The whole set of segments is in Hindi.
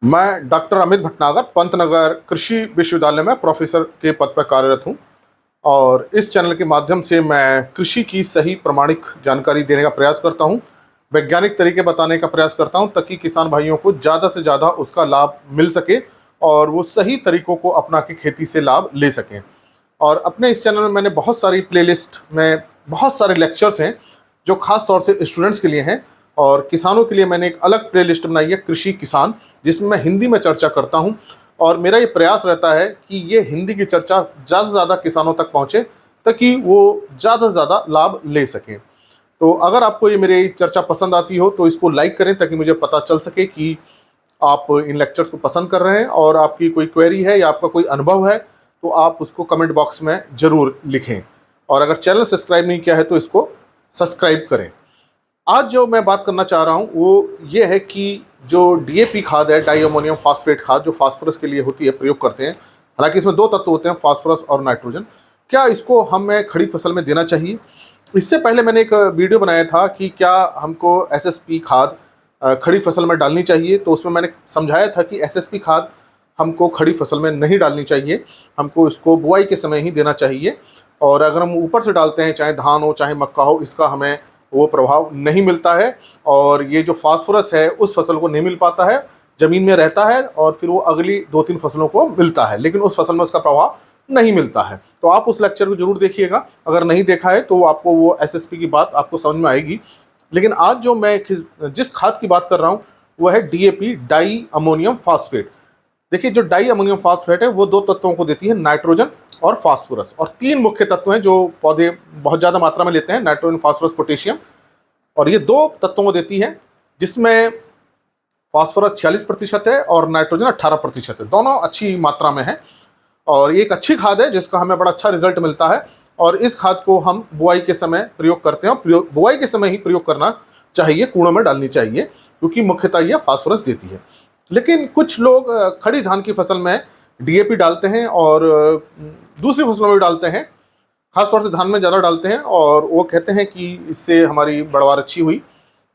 मैं डॉक्टर अमित भटनागर पंतनगर कृषि विश्वविद्यालय में प्रोफेसर के पद पर कार्यरत हूं और इस चैनल के माध्यम से मैं कृषि की सही प्रमाणिक जानकारी देने का प्रयास करता हूं, वैज्ञानिक तरीके बताने का प्रयास करता हूं ताकि किसान भाइयों को ज़्यादा से ज़्यादा उसका लाभ मिल सके और वो सही तरीकों को अपना के खेती से लाभ ले सकें। और अपने इस चैनल में मैंने बहुत सारी प्लेलिस्ट में बहुत सारे लेक्चर्स हैं जो खास तौर से स्टूडेंट्स के लिए हैं और किसानों के लिए मैंने एक अलग प्लेलिस्ट बनाई है कृषि किसान, जिसमें मैं हिंदी में चर्चा करता हूं। और मेरा ये प्रयास रहता है कि ये हिंदी की चर्चा ज़्यादा से ज़्यादा किसानों तक पहुंचे ताकि वो ज़्यादा से ज़्यादा लाभ ले सकें। तो अगर आपको ये मेरी चर्चा पसंद आती हो तो इसको लाइक करें ताकि मुझे पता चल सके कि आप इन लेक्चर्स को पसंद कर रहे हैं। और आपकी कोई क्वेरी है या आपका कोई अनुभव है तो आप उसको कमेंट बॉक्स में ज़रूर लिखें। और अगर चैनल सब्सक्राइब नहीं किया है तो इसको सब्सक्राइब करें। आज जो मैं बात करना चाह रहा हूँ वो ये है कि जो डीएपी खाद है, डाई अमोनियम फास्फेट खाद, जो फास्फोरस के लिए होती है, प्रयोग करते हैं। हालांकि इसमें दो तत्व होते हैं, फास्फोरस और नाइट्रोजन। क्या इसको हमें खड़ी फसल में देना चाहिए? इससे पहले मैंने एक वीडियो बनाया था कि क्या हमको एसएसपी खाद खड़ी फसल में डालनी चाहिए। तो उसमें मैंने समझाया था कि एसएसपी खाद हमको खड़ी फसल में नहीं डालनी चाहिए, हमको इसको बुआई के समय ही देना चाहिए। और अगर हम ऊपर से डालते हैं, चाहे धान हो चाहे मक्का हो, इसका हमें वो प्रभाव नहीं मिलता है। और ये जो फास्फोरस है उस फसल को नहीं मिल पाता है, ज़मीन में रहता है और फिर वो अगली 2-3 फसलों को मिलता है, लेकिन उस फसल में उसका प्रभाव नहीं मिलता है। तो आप उस लेक्चर को जरूर देखिएगा, अगर नहीं देखा है तो आपको वो एसएसपी की बात आपको समझ में आएगी। लेकिन आज जो मैं जिस खाद की बात कर रहा हूँ वो है डीएपी, डाई अमोनियम फास्फेट। देखिए, जो डाई अमोनियम फास्फेट है वो दो तत्वों को देती है, नाइट्रोजन और फास्फोरस। और 3 मुख्य तत्व हैं जो पौधे बहुत ज़्यादा मात्रा में लेते हैं, नाइट्रोजन, फास्फोरस, पोटेशियम। और ये 2 तत्वों को देती है, जिसमें फास्फोरस 46% है और नाइट्रोजन 18% है। दोनों अच्छी मात्रा में है और ये एक अच्छी खाद है जिसका हमें बड़ा अच्छा रिजल्ट मिलता है। और इस खाद को हम बुआई के समय प्रयोग करते हैं। बुआई के समय ही प्रयोग करना चाहिए, कूड़ों में डालनी चाहिए, क्योंकि मुख्यतः यह फास्फोरस देती है। लेकिन कुछ लोग खड़ी धान की फसल में डीएपी डालते हैं और दूसरी फसलों में भी डालते हैं, खासतौर से धान में ज़्यादा डालते हैं। और वो कहते हैं कि इससे हमारी पैदावार अच्छी हुई,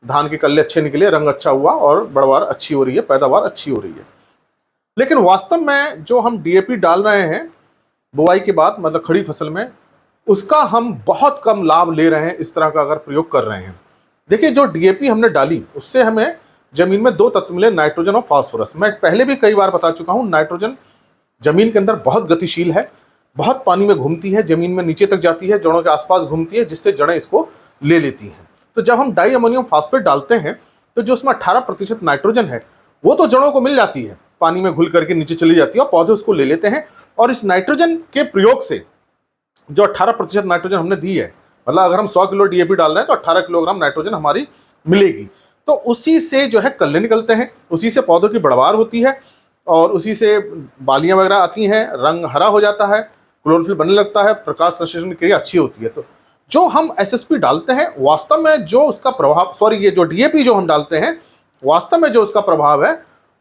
धान के कल्ले अच्छे निकले, रंग अच्छा हुआ और पैदावार अच्छी हो रही है, पैदावार अच्छी हो रही है। लेकिन वास्तव में जो हम डीएपी डाल रहे हैं बुआई के बाद, मतलब खड़ी फसल में, उसका हम बहुत कम लाभ ले रहे हैं इस तरह का अगर प्रयोग कर रहे हैं। देखिए, जो डीएपी हमने डाली उससे हमें जमीन में 2 तत्व मिले, नाइट्रोजन और फास्फोरस। मैं पहले भी कई बार बता चुका हूं, नाइट्रोजन जमीन के अंदर बहुत गतिशील है, बहुत पानी में घूमती है, जमीन में नीचे तक जाती है, जड़ों के आसपास घूमती है, जिससे जड़ें इसको ले लेती हैं। तो जब हम डाई अमोनियम फास्फेट डालते हैं तो जो उसमें 18% नाइट्रोजन है वो तो जड़ों को मिल जाती है, पानी में घुल करके नीचे चली जाती है और पौधे उसको ले लेते हैं। और इस नाइट्रोजन के प्रयोग से जो 18% नाइट्रोजन हमने दी है, मतलब अगर हम 100 किलो डीएपी डाल रहे हैं तो 18 किलोग्राम नाइट्रोजन हमारी मिलेगी। तो उसी से जो है कल्ले निकलते हैं, उसी से पौधों की बढ़वार होती है और उसी से बालियां वगैरह आती हैं, रंग हरा हो जाता है, क्लोरोफिल बनने लगता है, प्रकाश संश्लेषण की क्रिया अच्छी होती है। तो जो हम एसएसपी डालते हैं, वास्तव में जो उसका प्रभाव, ये जो डीएपी जो हम डालते हैं, वास्तव में जो उसका प्रभाव है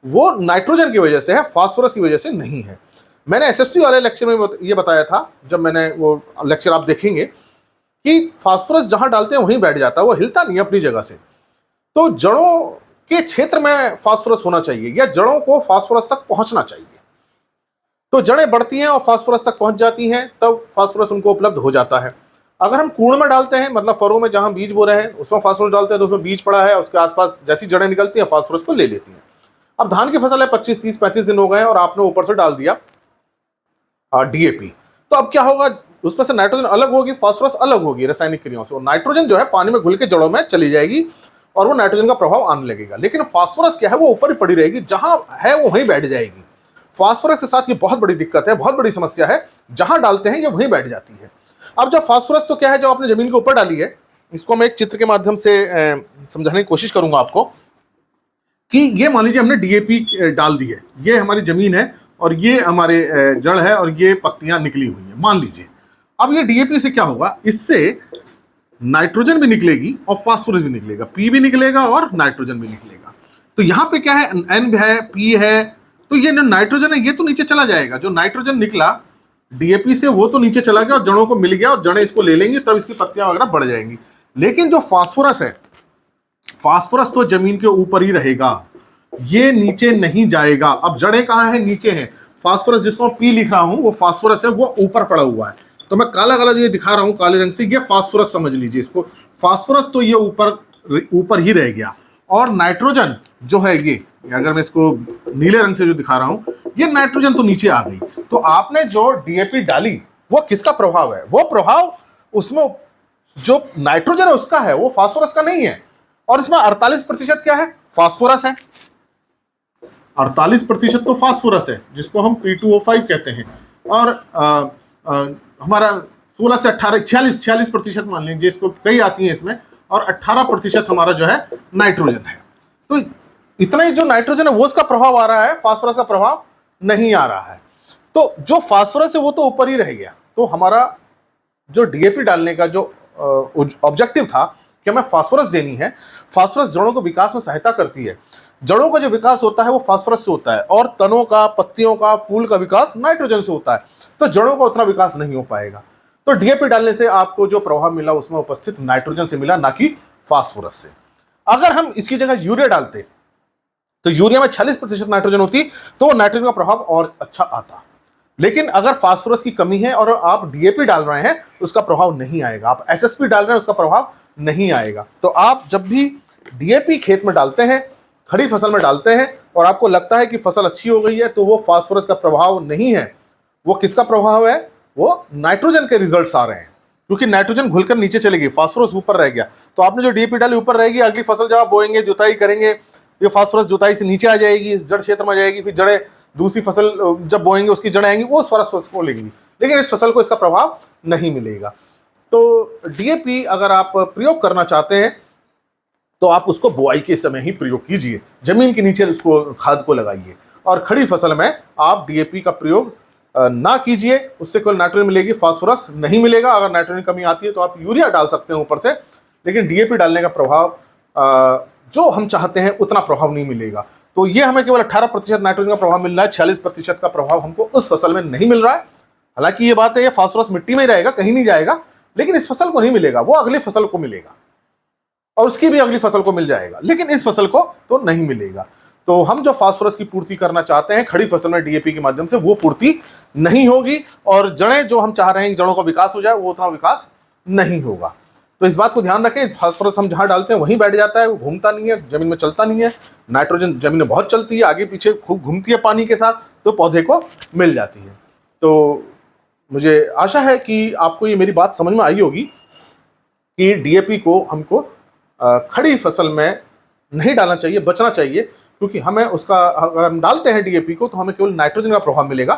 वो नाइट्रोजन की वजह से है, फास्फोरस की वजह से नहीं है। मैंने एसएसपी वाले लेक्चर में ये बताया था, जब मैंने वो लेक्चर आप देखेंगे, कि फास्फोरस जहां डालते हैं वहीं बैठ जाता है, वो हिलता नहीं अपनी जगह से। तो जड़ों के क्षेत्र में फास्फोरस होना चाहिए या जड़ों को फास्फोरस तक पहुंचना चाहिए। तो जड़ें बढ़ती हैं और फास्फोरस तक पहुंच जाती हैं, तब फास्फोरस उनको उपलब्ध हो जाता है। अगर हम कूड़ में डालते हैं, मतलब फरों में जहां बीज बो रहे हैं उसमें फास्फोरस डालते हैं, तो उसमें बीज पड़ा है, उसके आसपास जैसी जड़ें निकलती हैं फास्फोरस को ले लेती हैं। अब धान की फसल है, 25, 30, 35 दिन हो गए और आपने ऊपर से डाल दिया डीएपी, तो अब क्या होगा? उसमें से नाइट्रोजन अलग होगी, फास्फोरस अलग होगी रासायनिक क्रियाओं से। नाइट्रोजन जो है पानी में घुल के जड़ों में चली जाएगी और वो नाइट्रोजन का प्रभाव आने लगेगा। लेकिन फास्फोरस क्या है, वो ऊपर ही पड़ी रहेगी, जहां है वो वहीं बैठ जाएगी। फास्फोरस के साथ ये बहुत बड़ी दिक्कत है, बहुत बड़ी समस्या है, जहां डालते हैं ये वहीं बैठ जाती है। अब जब फास्फोरस तो क्या है, जब आपने जमीन के ऊपर डाली है, इसको मैं एक चित्र के माध्यम से समझाने की कोशिश करूंगा आपको, कि ये मान लीजिए हमने डीएपी डाल दी है, ये हमारी जमीन है और ये हमारे जड़ है और ये पत्तियां निकली हुई है, मान लीजिए। अब ये डीएपी से क्या होगा, इससे नाइट्रोजन भी निकलेगी और फास्फोरस भी निकलेगा, पी भी निकलेगा और नाइट्रोजन भी निकलेगा। तो यहाँ पे क्या है, एन है, पी है, तो ये जो नाइट्रोजन है ये तो नीचे चला जाएगा। जो नाइट्रोजन निकला डीएपी से वो तो नीचे चला गया और जड़ों को मिल गया और जड़ें इसको ले लेंगी, तब इसकी पत्तियां वगैरह बढ़ जाएंगी। लेकिन जो फास्फोरस है, फास्फोरस तो जमीन के ऊपर ही रहेगा, ये नीचे नहीं जाएगा। अब जड़ें कहाँ हैं? नीचे हैं। फास्फोरस जिसको मैं पी लिख रहा हूं वो फास्फोरस है, वो ऊपर पड़ा हुआ है। तो मैं काला काला जो ये दिखा रहा हूं काले रंग से, ये फास्फोरस समझ लीजिए इसको। फास्फोरस तो ये ऊपर ही रह गया। और नाइट्रोजन जो है ये, अगर मैं इसको नीले रंग से जो दिखा रहा हूं, ये नाइट्रोजन तो नीचे आ गई। तो आपने जो डीएपी डाली वो किसका प्रभाव है? वो प्रभाव उसमें जो नाइट्रोजन है उसका है, वो फास्फोरस का नहीं है। और इसमें 48% क्या है? फास्फोरस है। 48% तो फास्फोरस है, जिसको हम P2O5 कहते हैं। और हमारा 16 से 18 46% मान लीजिए, इसको कई आती है इसमें। और 18% हमारा जो है नाइट्रोजन है। तो इतना ही जो नाइट्रोजन है वो उसका प्रभाव आ रहा है, फास्फोरस का प्रभाव नहीं आ रहा है। तो जो फास्फोरस है वो तो ऊपर ही रह गया। तो हमारा जो डीएपी डालने का जो ऑब्जेक्टिव था कि हमें फास्फोरस देनी है। फास्फोरस जड़ों को विकास में सहायता करती है। जड़ों का जो विकास होता है वो फास्फोरस से होता है, और तनों का, पत्तियों का, फूल का विकास नाइट्रोजन से होता है। तो जड़ों का उतना विकास नहीं हो पाएगा। तो डीएपी डालने से आपको जो प्रभाव मिला उसमें उपस्थित नाइट्रोजन से मिला, ना कि फास्फोरस से। अगर हम इसकी जगह यूरिया डालते तो यूरिया में 46% नाइट्रोजन होती, तो वो नाइट्रोजन का प्रभाव और अच्छा आता। लेकिन अगर फास्फोरस की कमी है और आप डीएपी डाल रहे हैं, उसका प्रभाव नहीं आएगा। आप एसएसपी डाल रहे हैं, उसका प्रभाव नहीं आएगा। तो आप जब भी डीएपी खेत में डालते हैं, खड़ी फसल में डालते हैं, और आपको लगता है कि फसल अच्छी हो गई है, तो वो फास्फोरस का प्रभाव नहीं है। वो किसका प्रभाव है? वो नाइट्रोजन के रिजल्ट्स आ रहे हैं, क्योंकि नाइट्रोजन घुलकर नीचे चली गई, फास्फोरस ऊपर रह गया। तो आपने जो डीएपी डाली ऊपर रहेगी, अगली फसल जब आप बोएंगे, जुताई करेंगे, ये फास्फोरस जुताई से नीचे आ जाएगी, इस जड़ क्षेत्र में जाएगी। फिर जड़ें दूसरी फसल जब बोएंगे, उसकी जड़ें आएंगी, वो फास्फोरस को लेंगी, लेकिन इस फसल को इसका प्रभाव नहीं मिलेगा। तो डीएपी अगर आप प्रयोग करना चाहते हैं तो आप उसको बुआई के समय ही प्रयोग कीजिए, जमीन के नीचे उसको खाद को लगाइए। और खड़ी फसल में आप डीएपी का प्रयोग ना कीजिए, उससे कोई नाइट्रोजन मिलेगी, फास्फोरस नहीं मिलेगा। अगर नाइट्रोजन कमी आती है तो आप यूरिया डाल सकते हैं ऊपर से, लेकिन डीएपी डालने का प्रभाव जो हम चाहते हैं उतना प्रभाव नहीं मिलेगा। तो ये हमें केवल 18% नाइट्रोजन का प्रभाव मिल रहा है, 46% का प्रभाव हमको उस फसल में नहीं मिल रहा है। हालांकि ये बात है, ये फास्फोरस मिट्टी में ही रहेगा, कहीं नहीं जाएगा, लेकिन इस फसल को नहीं मिलेगा, वो अगली फसल को मिलेगा, और उसकी भी अगली फसल को मिल जाएगा, लेकिन इस फसल को तो नहीं मिलेगा। तो हम जो फास्फोरस की पूर्ति करना चाहते हैं खड़ी फसल में डीएपी के माध्यम से, वो पूर्ति नहीं होगी। और जड़ें जो हम चाह रहे हैं कि जड़ों का विकास हो जाए, वो उतना विकास नहीं होगा। तो इस बात को ध्यान रखें, फास्फोरस हम जहां डालते हैं वहीं बैठ जाता है, वो घूमता नहीं है, जमीन में चलता नहीं है। नाइट्रोजन जमीन में बहुत चलती है, आगे पीछे खूब घूमती है पानी के साथ, तो पौधे को मिल जाती है। तो मुझे आशा है कि आपको ये मेरी बात समझ में आई होगी कि डीएपी को हमको खड़ी फसल में नहीं डालना चाहिए, बचना चाहिए। क्योंकि हमें उसका, अगर हम डालते हैं डीएपी को, तो हमें केवल नाइट्रोजन का प्रभाव मिलेगा,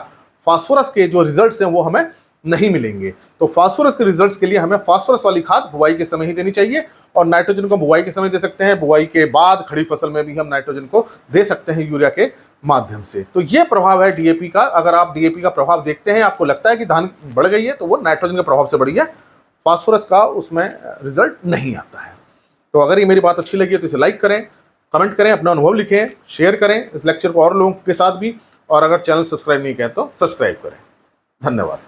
फास्फोरस के जो रिजल्ट्स हैं वो हमें नहीं मिलेंगे। तो फास्फोरस के रिजल्ट्स के लिए हमें फास्फोरस वाली खाद बुआई के समय ही देनी चाहिए, और नाइट्रोजन को बुआई के समय दे सकते हैं। बुआई के बाद खड़ी फसल में भी हम नाइट्रोजन को दे सकते हैं यूरिया के माध्यम से। तो ये प्रभाव है डीएपी का। अगर आप डीएपी का प्रभाव देखते हैं, आपको लगता है कि धान बढ़ गई है, तो वो नाइट्रोजन के प्रभाव से बढ़ी है, फास्फोरस का उसमें रिजल्ट नहीं आता है। तो अगर ये मेरी बात अच्छी लगी है तो इसे लाइक करें, कमेंट करें, अपना अनुभव लिखें, शेयर करें इस लेक्चर को और लोगों के साथ भी। और अगर चैनल सब्सक्राइब नहीं किया तो सब्सक्राइब करें। धन्यवाद।